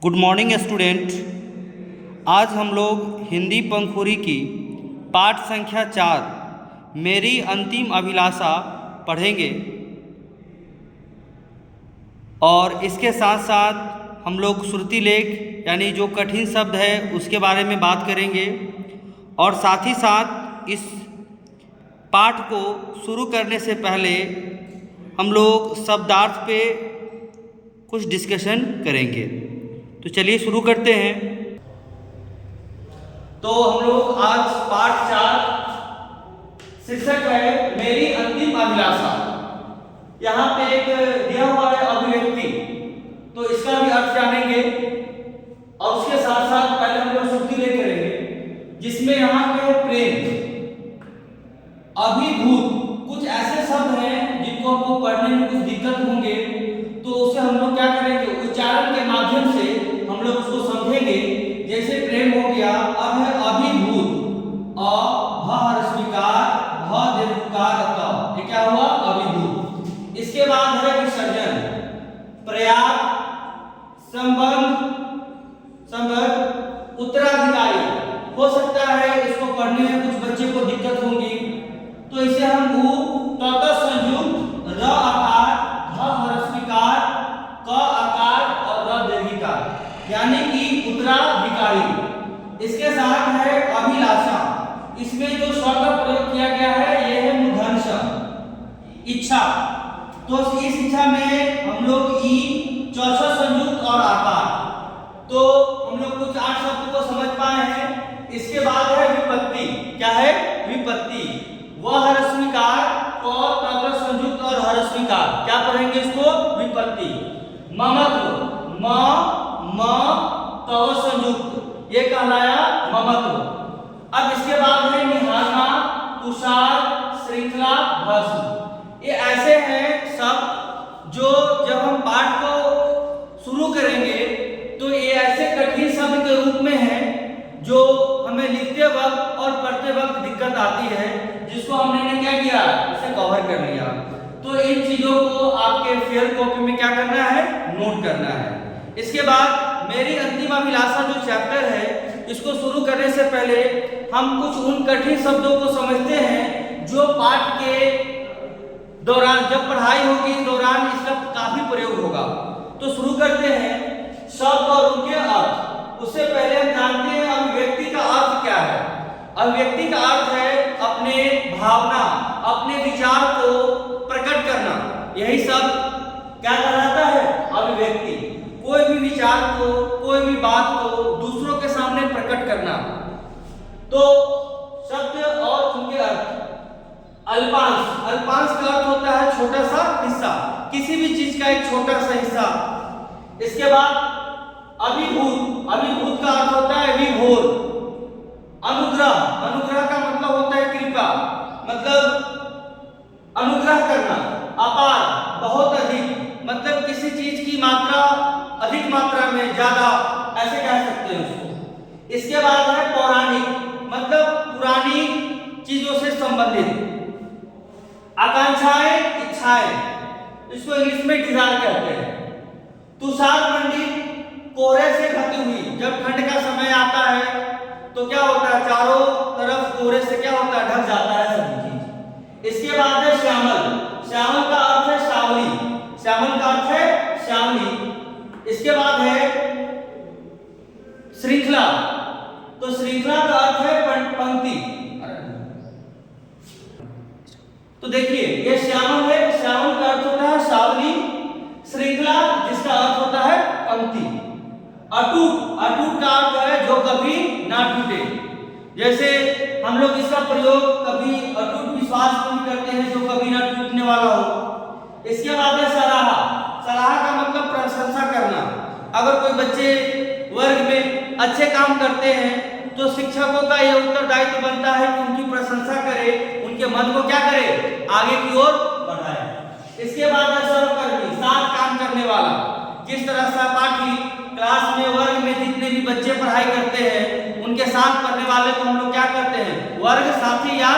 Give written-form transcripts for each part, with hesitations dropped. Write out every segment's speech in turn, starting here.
Good morning student. आज हम लोग हिंदी पंखुड़ी की पाठ संख्या 4 मेरी अंतिम अभिलाषा पढ़ेंगे और इसके साथ साथ हम लोग श्रुति लेख यानी जो कठिन शब्द है उसके बारे में बात करेंगे और साथ ही साथ इस पाठ को शुरू करने से पहले हम लोग शब्दार्थ पे कुछ डिस्कशन करेंगे। तो चलिए शुरू करते हैं। तो हम लोग आज पाठ 4 शीर्षक है मेरी अंतिम अभिलाषा। यहाँ पे एक दिया हुआ है अभिव्यक्ति, तो इसका भी अर्थ जानेंगे और उसके साथ साथ पहले हम लोग श्रुति लेख करेंगे जिसमें यहाँ पे प्रेम अभिभूत कुछ ऐसे शब्द हैं जिनको हमको पढ़ने में कुछ दिक्कत होंगे, तो उसे हम लोग क्या करेंगे उच्चारण के माध्यम से हम लोग उसको समझेंगे। जैसे प्रेम हो गया, अब है अभिभूत अ भ ह्रस्वीकार भ दीर्घकार त, ये क्या हुआ अभिभूत। इसके बाद है विसर्जन प्रयाग संबंध संबंध उत्तराधिकारी। हो सकता है इसको पढ़ने में कुछ बच्चे को दिक्कत होगी, तो इसे हम उ त संयुक्त र आकार ध ह्रस्वीकार क आकार और र दीर्घिकार यानी कि उत्तराधिकारी। इसके साथ है अभिलाषा, इसमें जो स्वर का प्रयोग किया गया है यह है मूर्धन्य ष। इच्छा, तो इस इच्छा में हम लोग ई च छ संयुक्त और आकार, तो हम लोग कुछ 8 शब्द को समझ पाए हैं। इसके बाद है विपत्ति। क्या है विपत्ति? वह ह्रस्वीकार क त संयुक्त और ह्रस्वीकार, क्या पढ़ेंगे इसको विपत्ति। ममत्व म त संयुक्त, ये कहलाया ममत्व। अब इसके बाद है निहारना तुषार श्रृंखला भस्म। ये ऐसे हैं शब्द जो जब हम पाठ को शुरू करेंगे तो ये ऐसे कठिन शब्द के रूप में हैं जो हमें लिखते वक्त और पढ़ते वक्त दिक्कत आती है, जिसको हमने क्या किया इसे कवर कर लिया। तो इन चीजों को आपके फेयर कॉपी में क्या करना है नोट करना है। इसके बाद मेरी अंतिम अभिलाषा जो चैप्टर है इसको शुरू करने से पहले हम कुछ उन कठिन शब्दों को समझते हैं जो पाठ के दौरान जब पढ़ाई होगी इस दौरान इसका काफी प्रयोग होगा। तो शुरू करते हैं शब्द और उनके अर्थ। उससे पहले हम जानते हैं अभिव्यक्ति का अर्थ क्या है। अभिव्यक्ति का अर्थ है अपने भावना अपने विचार को प्रकट करना, यही सब क्या कहलाता है अभिव्यक्ति। कोई भी विचार को कोई भी बात को दूसरों के सामने प्रकट करना। तो शब्द और उनके अर्थ। अल्पांश, अल्पांश का अर्थ होता है छोटा सा हिस्सा, किसी भी चीज का एक छोटा सा हिस्सा। इसके बाद अभिभूत, अभिभूत का अर्थ होता है विभोर। अनुग्रह, अनुग्रह का मतलब होता है कृपा, मतलब अनुग्रह करना। अपार, बहुत अधिक, मतलब किसी चीज की मात्रा अधिक मात्रा में ज्यादा, ऐसे कह सकते हैं उसको। इसके बाद है पौराणिक, मतलब पुरानी चीजों से संबंधित। आकांक्षाएं इच्छाएं, इसको इंग्लिश में डिजायर कहते हैं। तुषार मंडित, कोहरे से ढकी हुई, जब ठंड का समय आता है तो क्या होता है चारों तरफ कोहरे से क्या होता है ढक जाता है सभी चीज। इसके बाद है श्यामल, श्यामल का अर्थ है श्यामली, श्यामल का अर्थ है श्यामली। इसके बाद है श्रृंखला, तो श्रृंखला का अर्थ है पंक्ति। तो देखिए ये श्यामल है, श्यामल का अर्थ होता है श्यामली, श्रृंखला जिसका अर्थ होता है पंक्ति। अटूट, अटूट का अर्थ है जो कभी ना टूटे। जैसे हम लोग इसका प्रयोग कभी अटूट विश्वास को भी करते हैं जो कभी ना टूटने वाला हो। इसके बाद है सराहा, सराहा का मतलब प्रशंसा करना। अगर कोई बच्चे वर्ग में अच्छे काम करते हैं तो शिक्षकों का यह उत्तरदायित्व बनता है कि उनकी प्रशंसा करे, उनके मन को क्या करे आगे की ओर बढ़ाए। इसके बाद है सहकर्मी, साथ काम करने वाला। जिस तरह सहपाठी क्लास में वर्ग में जितने भी बच्चे पढ़ाई करते हैं उनके साथ पढ़ने वाले को हम लोग क्या करते हैं वर्ग साथी या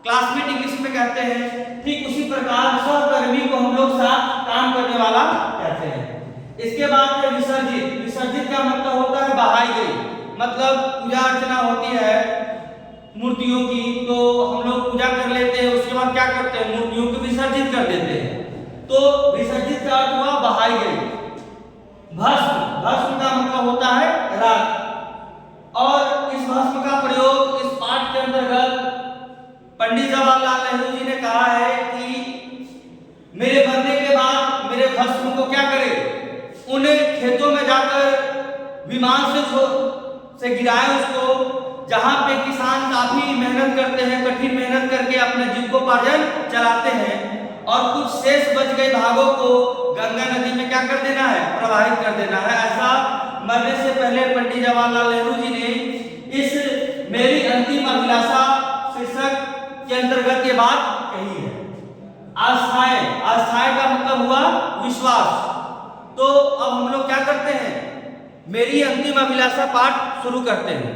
क्लासमेट इंग्लिश में कहते हैं। ठीक उसी प्रकार सहकर्मी को हम लोग साथ काम करने वाला कहते हैं। इसके बाद है विसर्जित, मतलब पूजा अर्चना होती है मूर्तियों की, तो हम लोग पूजा कर लेते हैं, उसके बाद क्या करते हैं, मूर्तियों को विसर्जित कर देते हैं। तो विसर्जित का अर्थ हुआ बहाई गई। भस्म, भस्म का मतलब होता है राख। और इस भस्म का प्रयोग इस पाठ के अंतर्गत पंडित जवाहरलाल नेहरू जी ने कहा है कि मेरे मरने के बाद मेरे भस्म को क्या करें, उन खेतों में जाकर विमान से गिराए उसको, जहां पे किसान काफी मेहनत करते हैं, कठिन मेहनत करके अपने जीविकोपार्जन चलाते हैं, और कुछ शेष बच गए भागों को गंगा नदी में क्या कर देना है, प्रवाहित कर देना है। ऐसा मरने से पहले पंडित जवाहरलाल नेहरू जी ने इस मेरी अंतिम अभिलाषा शीर्षक के अंतर्गत ये बात कही है। आस्थाएं, आस्थाएं का मतलब हुआ विश्वास। तो अब हम लोग क्या करते हैं, मेरी अंतिम अभिलाषा पाठ शुरू करते हैं।